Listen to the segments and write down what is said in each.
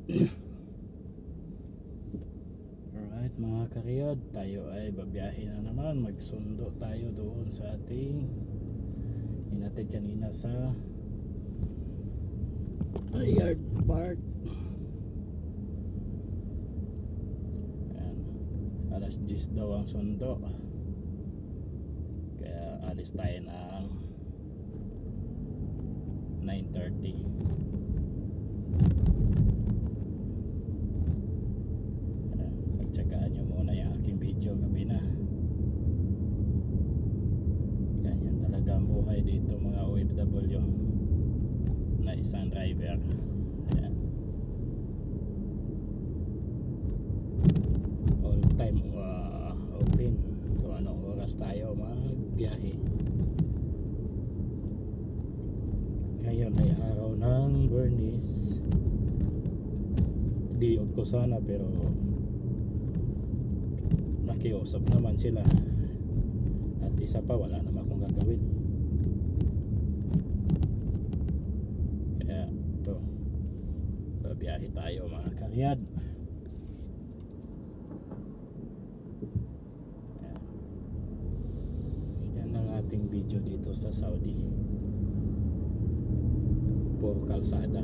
Alright mga kariyad, tayo ay babiyahe na naman. Magsundo tayo doon sa ating hinatid kanina sa yard park. Ayan. Alas 10 daw ang sundo, kaya alis tayo ng 9:30. Pagtsagaan nyo muna yung aking video gabi na. Ganyan talaga ang buhay dito mga OFW na isang driver. Ayan. All time open kung anong oras tayo magbiyahe. Ngayon ay araw ng Bernice. Di off ko sana pero nakiusap naman sila, at isa pa wala naman akong gagawin, kaya ito babiyahe tayo mga karyad. Yan ang ating video dito sa Saudi. Puro kalsada,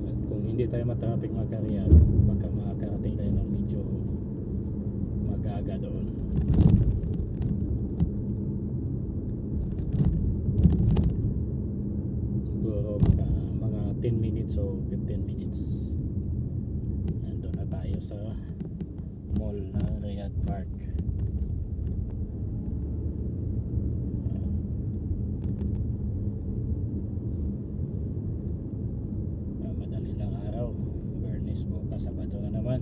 at kung hindi tayo matraffic mga karyad, baka makakarating tayo ng medyo mag-aga doon. Siguro mga 10 minutes o 15 minutes nandun na tayo sa mall na Riyadh Park. Madali lang araw, Bernice, bukas Sabado na naman.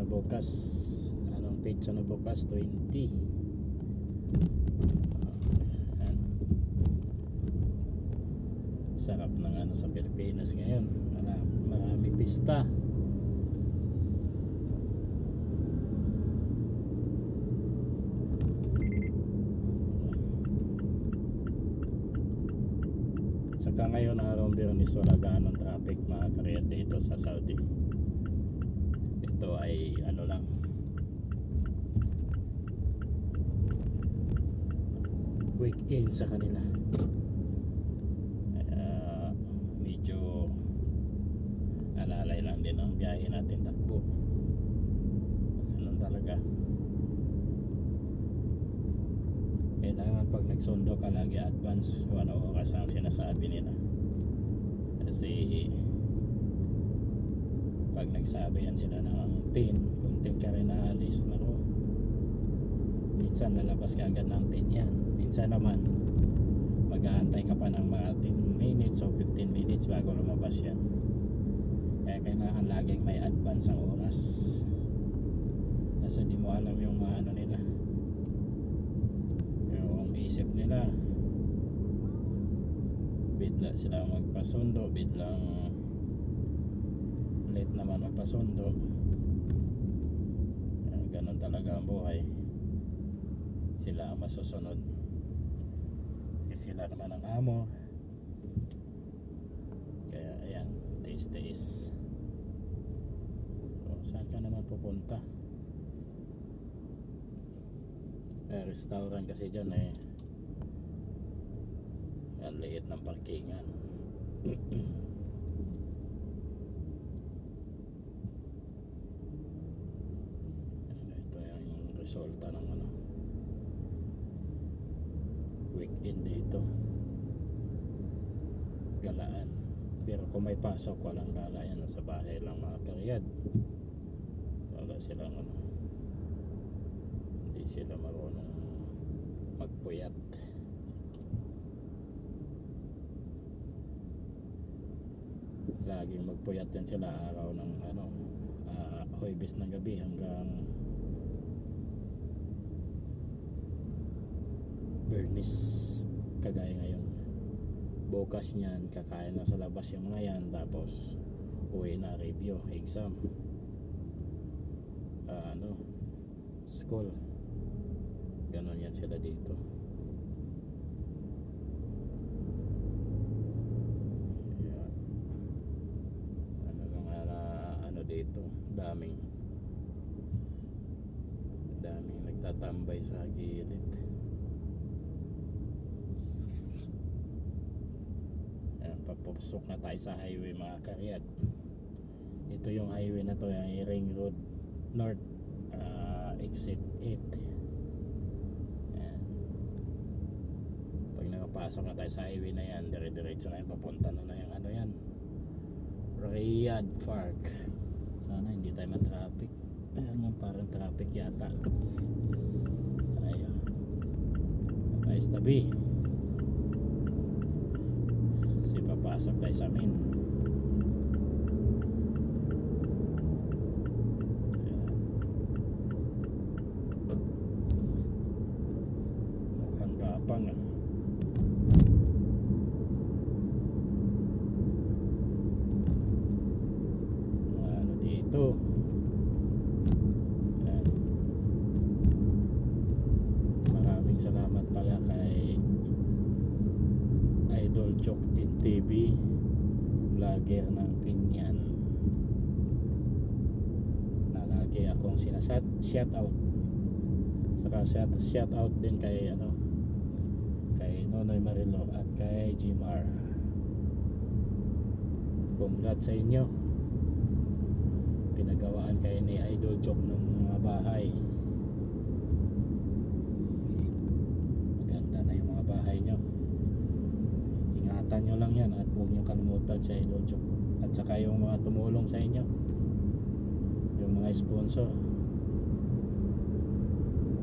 Bukas, anong pizza na bukas? 20. Sarap ng ano sa Pilipinas ngayon, marami pista. Saka ngayon araw Biyernes wala gaanong traffic mga karyat dito sa Saudi. Ito ay ano lang, weekend sa kanila. Medyo alalay lang din ang biyahe natin, takbo. Ganun talaga. Kailangan pag nagsundo ka lagi advance 1 oras ang sinasabi nila, kasi pag nagsabi yan sila ng 10, kung 10 ka rin naalis na ro, minsan lalabas ka agad ng 10 yan. Minsan naman mag-aantay ka pa ng mga 10 minutes o 15 minutes bago lumabas yan. Kaya kailangan laging may advance ang oras, kasi di mo alam yung mga ano nila, yung isip nila. Bigla sila magpasundo, biglang late naman magpasundo. Ganun talaga ang buhay. Sila ang masusunod, sila naman ang amo. Kaya ayan, tiis-tiis. So, saan ka naman pupunta? Restaurant kasi dyan ang liit ng parkingan. Resulta ng weekend dito, galaan. Pero kung may pasok, walang gala yan, sa bahay lang mga karyad. Wala silang hindi sila marunong magpuyat. Laging magpuyat yan sila araw ng Huwebes ng gabi hanggang Bernice, kagaya ngayon. Bukas niyan kakain na sa labas yung mga yan, tapos uwi na, review, exam, school. Ganon yan sila dito. dito. Daming nagtatambay sa gilid. Ayan, papasok na tayo sa highway mga karyad. Ito yung highway na to, yung Ring Road North, exit 8. Ayan. Pag nakapasok na tayo sa highway na yan, dire-diretso na yung papunta na yung ano yan, Riyadh Park. Sana hindi tayo ma-traffic. Ayan nga, parang traffic yata. Ayun, tayo sa tabi. Kasi papasok tayo sa amin. Mukhang gapang ah. Ano dito? Ayan. Maraming salamat pala kay Idol Chok in TV, vlogger ng Pinyan, na lagi akong shout out. Saka shout out din kay kay Nonoy Marilo at kay Jimar. Congrats sa inyo, pinagawaan kayo ni Idol Chok ng mga bahay. Maganda na yung mga bahay nyo. Ingatan nyo lang yan at huwag nyo kalimutan sa Idol Chok. At saka yung mga tumulong sa inyo, yung mga sponsor,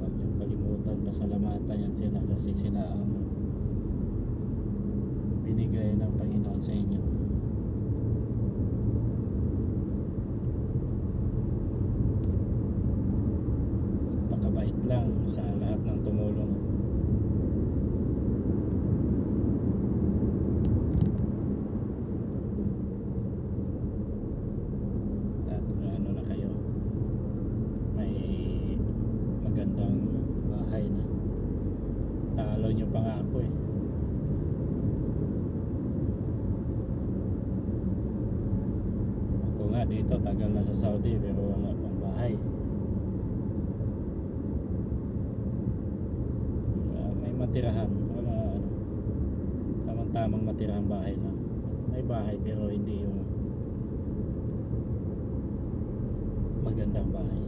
huwag nyo kalimutan, pasalamatan yan sila kasi sila ang binigay ng Panginoon sa inyo. Magpakabait lang sa lahat ng tumulong. At ano na kayo, may magandang bahay na. Talo nyo pa nga ako eh. Ako nga dito, tagal na sa Saudi pero wala pang bahay. May matirahan, wala tamang matirahan bahay lang. May bahay pero hindi yung magandang bahay.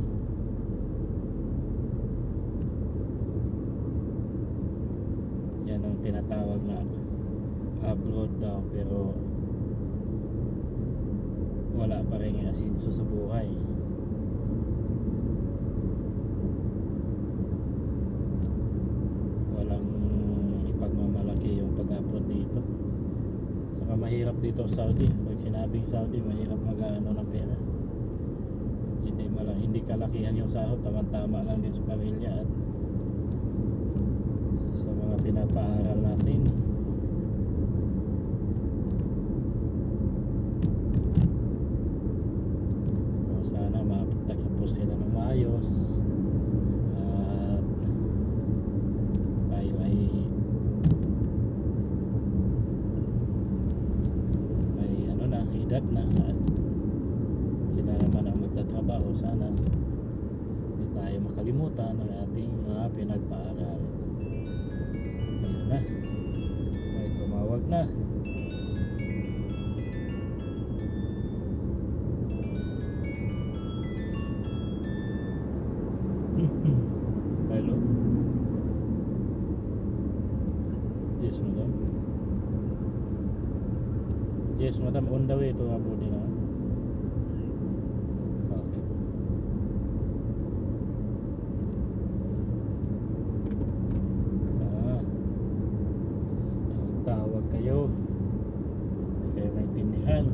Yan ang tinatawag na abroad daw pero wala pa rin asinso sa buhay. Walang ipagmamalaki yung pag-abroad dito. Saka mahirap dito sa Saudi. Pag sinabing Saudi, mahirap mag-ano ng pera. Hindi kalakihan yung sahod, tama-tama lang din sa pamilya at sa mga pinapaaral natin. Sana mapagtapos sila ng maayos at tayo ay may edad na at sila naman ang magtatrabaho. Sana hindi tayo makalimutan ng ating mga pinagpaaral. Ayun na, may tumawag na. Hello. Yes, madam. Yes, madam. On the way to Abu Dhabi now. Okay. Tawag kayo. Hindi kayo maintindihan.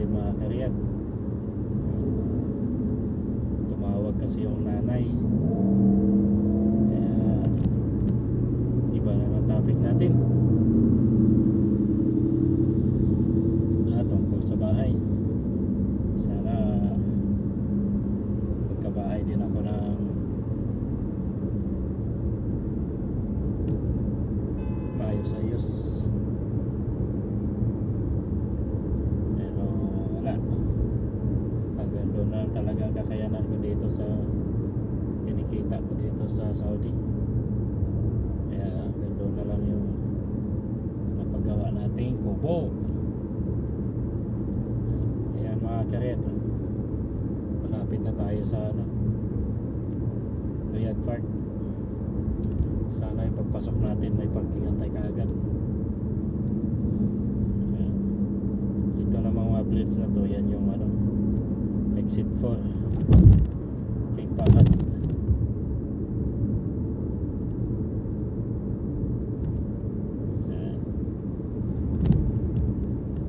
Mga karyat, tumawag kasi yung nanay kaya iba naman topic natin tungkol sa bahay. Sana magkabahay din ako ng ayos. Pero wala, hanggang doon na talagang kakayanan ko dito sa kinikita ko dito sa Saudi. Kaya hanggang doon na lang yung napagawa nating kubo. Ayan mga karet, malapit na tayo sa Riyadh Park. Sana yung pagpasok natin may parkingan tayo kaagad. Ito namang mga bridge na to, yan yung exit 4 King Fahd.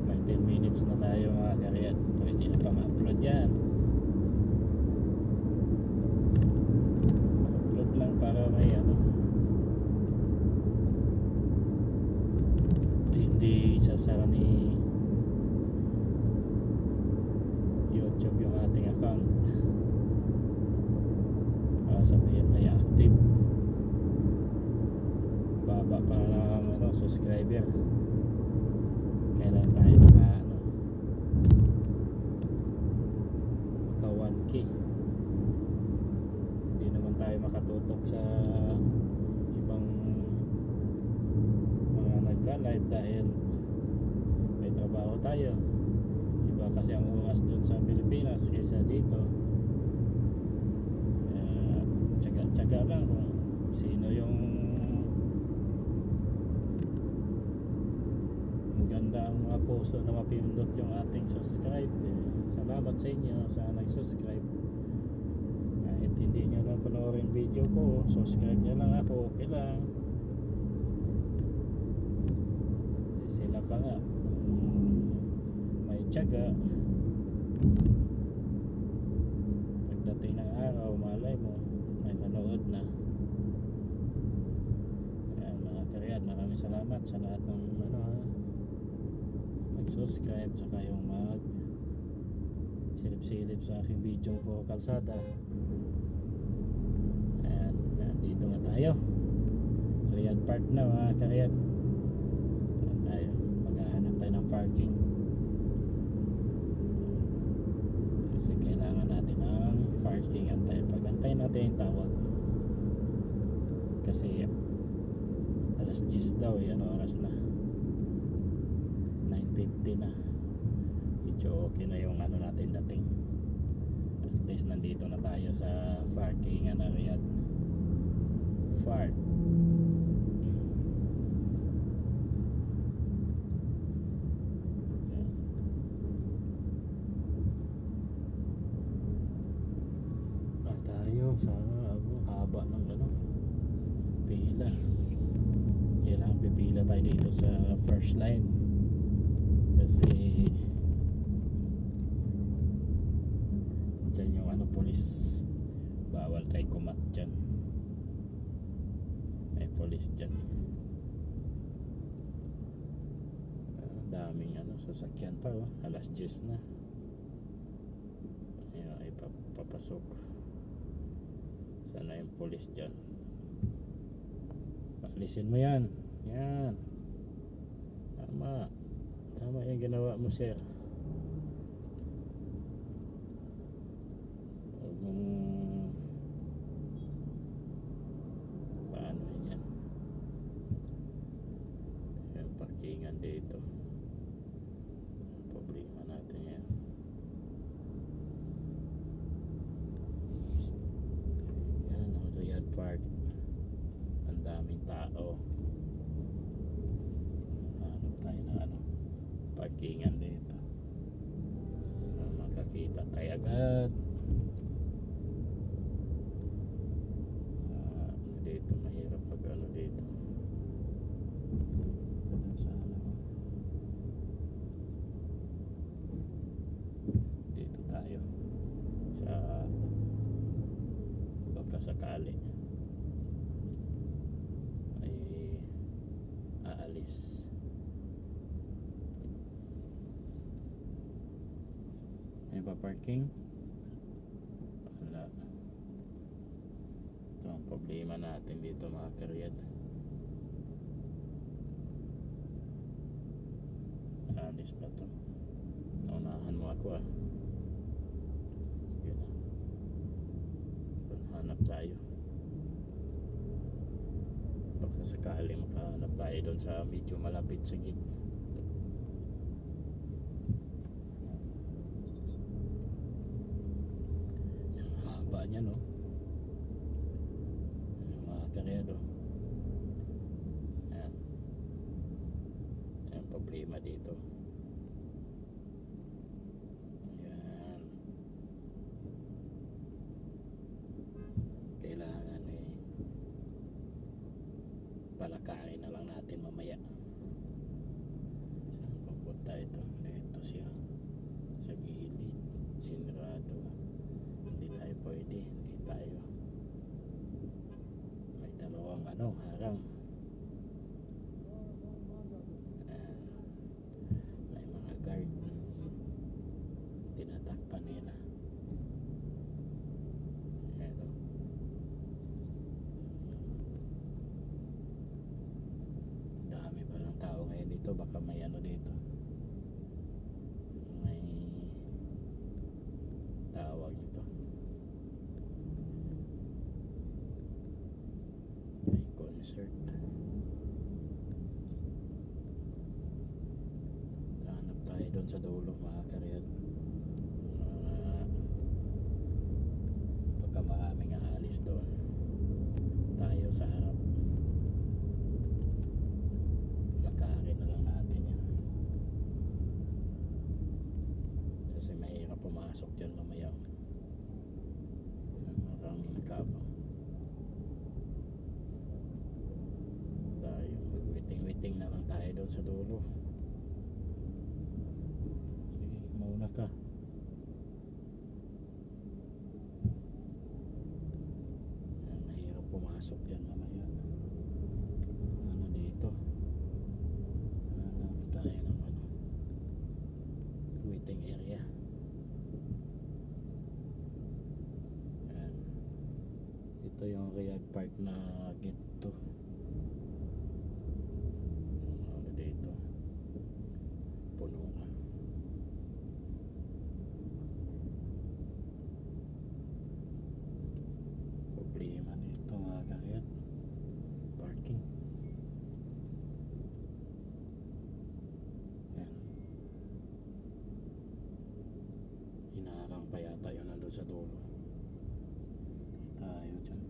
May 10 minutes na tayo mga karyat, pwede na pa ma-upload yan. Upload lang para may hindi sasara ni YouTube yung ating account. Sabihin may active, baba pa na ng subscriber. Kailan tayo maka 1K. Hindi naman tayo makatutok sa ibang mga nagla-live dahil may trabaho tayo. Iba kasi ang oras dun sa Pilipinas kaysa dito. Tsaga lang kung sino yung ganda ang mga puso na mapindot yung ating subscribe. Salamat sa inyo sa nag-subscribe. Kahit hindi nyo lang panoorin video ko, subscribe nyo lang ako, okay lang. Sila pa nga may tsaga, pagdating ng araw malay mo may manood na. Kaya mga karyat, maraming salamat sa lahat ng nag-subscribe, saka yung silip-silip sa aking video po kalsada. Ayan, nandito nga tayo, Riyadh Park na mga karyat. Ayan tayo, maghahanap tayo ng parking kasi kailangan natin ng parking. Pag-antay natin yung tawag kasi alas 10 daw oras na 9:50 na. Medyo okay na yung natin dating. At least nandito na tayo sa parkingan na Riyadh Park. Sana haba ng pila. Kailangan pipila tayo dito sa first line kasi dyan yung police. Bawal tayo kumat dyan, may police dyan. Daming sasakyan pa alas 10 na. Ay papasok. Sana yung police dyan. Paalisin mo yan. Yan. Tama yung ginawa mo, sir. Huwag mong paano yan. Yung parkingan dito, problema natin yan. Riyadh Park, ang daming tao. Hanap tayo na parkingan dito, makakita tayo agad. Dito mahirap dito. Dito tayo sa baka sakali ay aalis. May pa parking? Wala. Ito ang problema natin dito mga karyat. Alis pa to. Naunahan mo ako ah. Sige na. Hanap tayo. Baka sakali makahanap tayo doon sa medyo malapit sa gig. Yung haba niya no. Yung mga karedo. Ayan. Ayan problema dito. Ayan. Kailangan palakarin na lang natin mamaya. Saan papunta ito? Ito siya sa gilid, sinrado. Hindi tayo pwede, hindi tayo. May dalawang harang. Ayan. May mga guard, tinatakpan nila. Ayan o. Dami palang tao ngayon dito. Baka may dito, may tawag nito, may concert. Hanap tayo doon sa dulo mga karyat. Pagka maraming aalis doon, tayo sa harap. Lakarin na lang natin yan. Kasi mahirap pumasok dyan mamaya. Maraming nakabang. Tayo magwiting-witing na lang tayo doon sa dulo. Sige, mauna ka. Mahirap pumasok dyan mamaya. Dito hanap tayo ng waiting area. Ayan. Ito yung Riyadh Park na gate dito, punuan. Problema dito mga karyat, parking. Yan. Hinarang pa yata yun nandun sa dulo. Tayo dyan.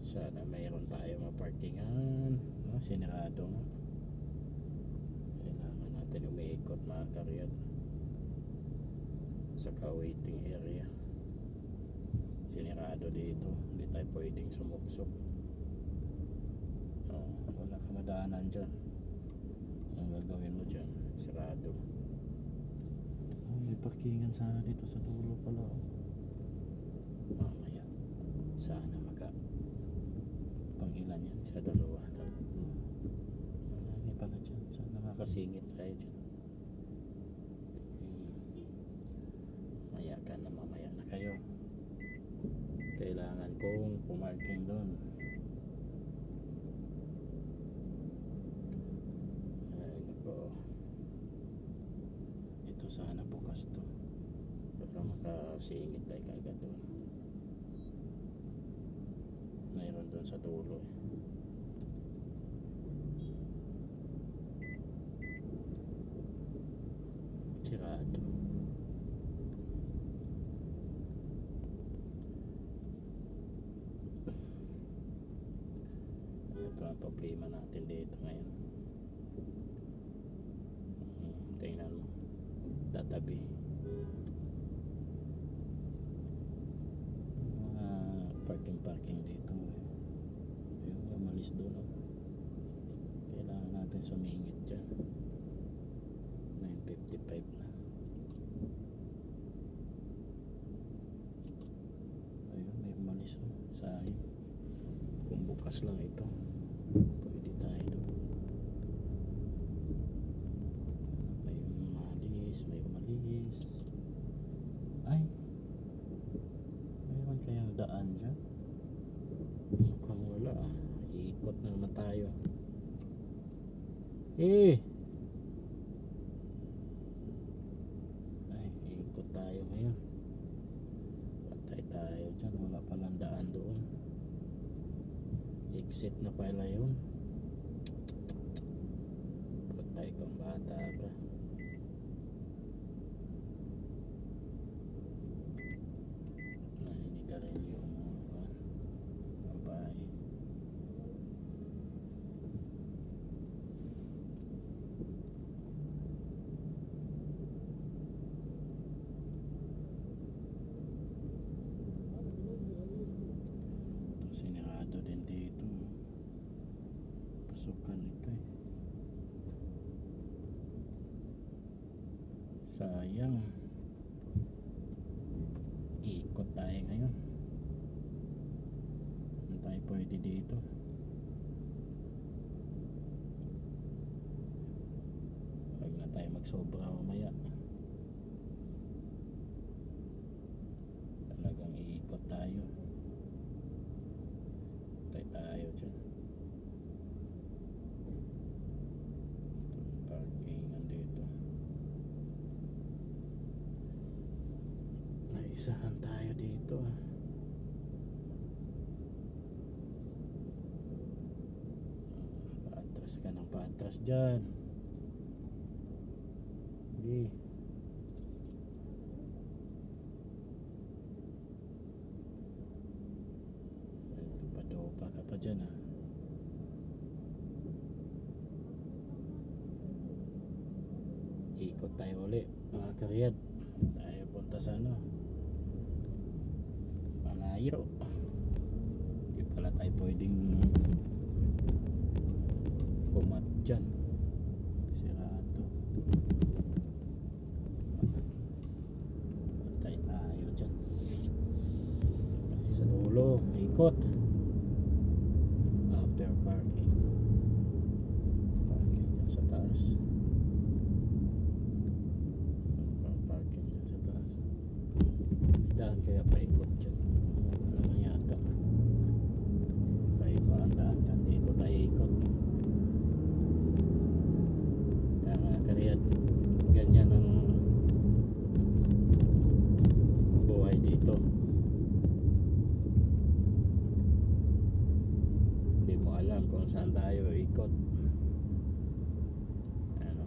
Sana mayroon tayo maparkingan. Sinarado nga. Kailangan natin umiikot mga karyat sa waiting area. Sinirado dito, hindi tayo pwedeng sumuksok. Wala ka madaanan dyan. Ang gagawin mo dyan, sirado. May parkingan sana dito sa dulo pala. Mamaya sana pangilan yan, sa dalawa, tatlo. Marami pala dyan. Sana makasingit tayo dyan. Mamaya na kayo. Kailangan kong pumarking doon. Ay nako, ito sana bukas to para makasingit tayo kagad doon. Mayroon doon sa dulo sirado. Ito ang problema natin dito ngayon. Tingnan mo, tatabi mga parking dito ayun, umalis doon kailangan natin sumingit dyan. 9:55 na. Ayun, may umalis sayang. Kung bukas lang ito, pwede tayo doon. May umalis. Ay, mayroon kayang daan dyan? Mukhang wala. Iikot na naman tayo. Eh, ay, ikot tayo ngayon. Patay tayo dyan, wala palang daan doon. Exit na pala yun. Patay kang bata ka. Narinig ka rin yung babae. Sinirado din dito. Pasukan ito eh. Sayang. Ikot tayo ngayon. Ano tayo pwede dito? Huwag na tayo magsobra mamaya. Talagang iikot tayo. Tayo dyan. Parkingan dito. Naisahan tayo dito. Paatras ka ng paatras dyan. Hindi. Padopa ka pa dyan ah. Ikot tayo uli mga karyad. Tayo punta sa ano, malayo. Hindi pala tayo pwedeng umat dyan. Sirado. Patay tayo dyan. Sa dulo, ikot. After parking. Parking dyan sa taas. Parking dyan sa taas. Daan kaya paikot dyan. Ano naman yata. Kaya pa ang daan dyan. Dito tayo ikot. Kaya mga karyat, ganyan ang buhay dito. Hindi mo alam kung saan tayo ikot. Ano,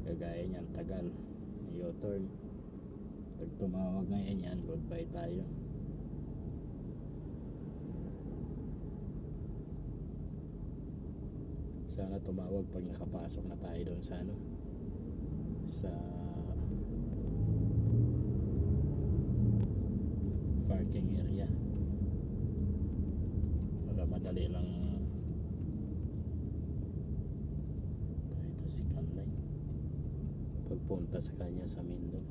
kagaya niyan, tagal U-turn. Pag tumawag ngayon yan, goodbye tayo. Sana tumawag pag nakapasok na tayo doon sa ano, sa parking area. Para madali lang tayo si Canline pagpunta sa kanya sa Mindo.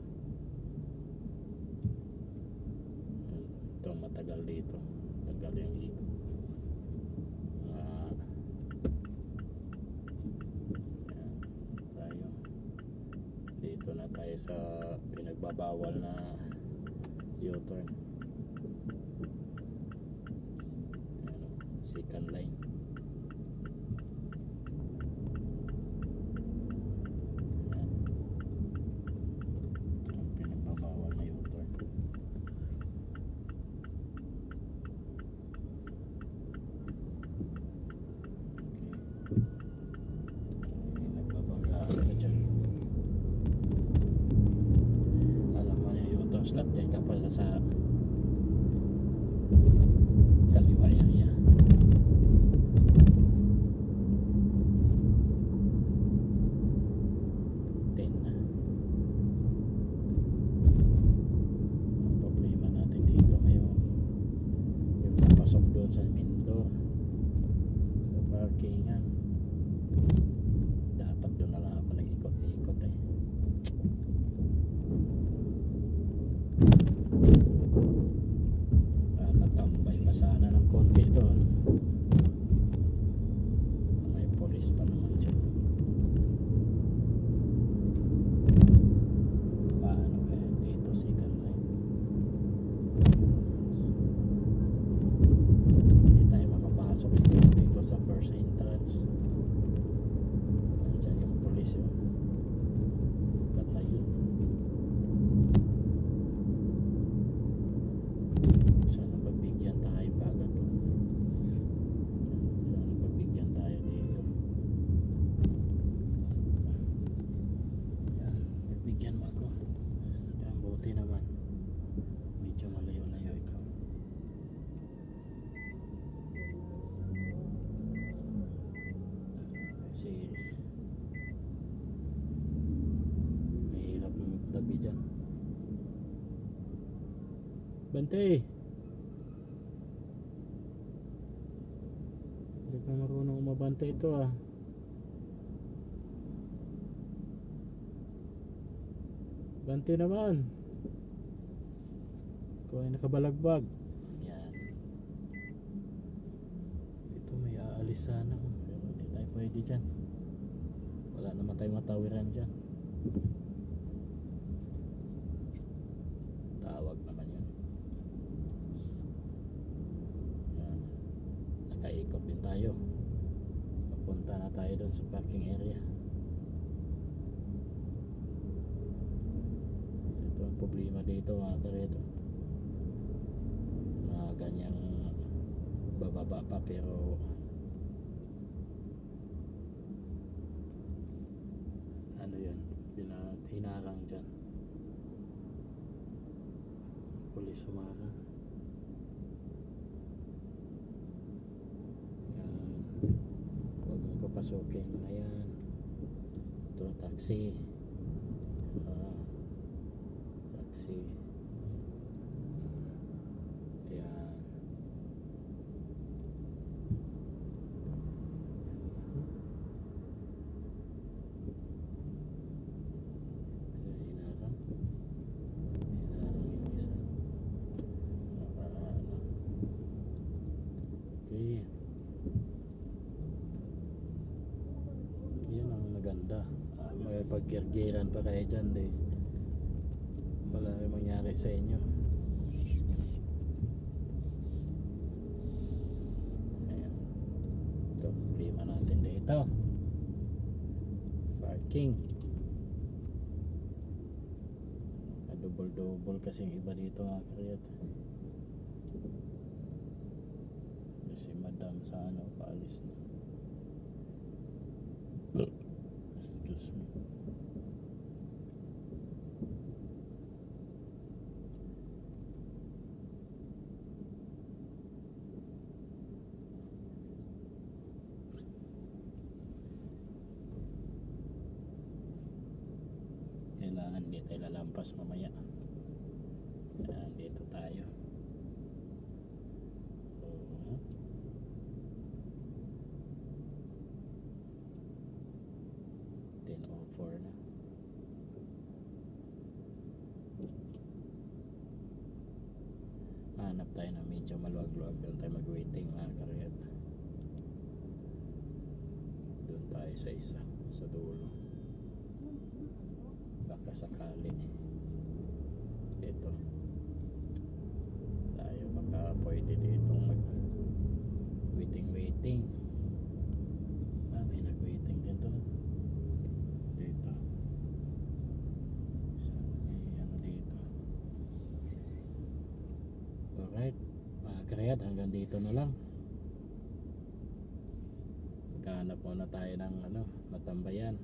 Ito matagal dito, tagal yung ikot. Tayo dito na tayo sa pinagbabawal na U-turn. Second line. Pinagbabawal na U-turn. Nagbabangga ka dyan. Alam mo na U-turn slot dyan ka pala sa kaliwa area. Pasok doon sa Mindo sa parkingan. Dapat doon na lang ako nag-ikot-ikot eh. Bante! Hindi pa marunong umabante ito ah. Bante naman. Ikaw ay nakabalagbag. Yan. Ito may aalis sana. Pero hindi tayo pwede dyan. Wala naman tayong matawiran dyan. Tawag naman yun. Yan. Nakaikot din tayo. Papunta na tayo doon sa parking area. Ito ang problema dito mga karedo. Mga ganyang bababa pa pero ano yun, hinarang dyan. Pulis sumarang. Yan. Huwag mong papasukin na yan. Ito taxi. Taxi. Ayan. Hinarang. Hinarang yung isa. Ano. Okay. Yan ang maganda. May pagkirgiran pa kayo dyan wala rin mangyari sa inyo. Ayan. Ito problema natin dito. Parking. Double kasing iba dito mga karyat. Si madam sa ano paalis na. Excuse me. Kailangan di tayo lalampas mamaya. Ayan, dito tayo. 10:04 na. Hanap tayo na medyo maluwag-luwag. Doon tayo mag-waiting mga karyat. Doon tayo sa isa, sa dulo. Baka sakali ito tayo baka pwede ditong mag waiting. May nag-waiting din doon dito. Ano dito. Alright mga karyat, hanggang dito na lang. Magkahanap muna tayo ng matambayan.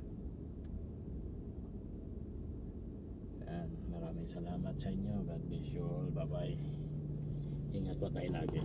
Maraming salamat sa inyo. God bless you all. Bye bye. Ingat po tayo lagi.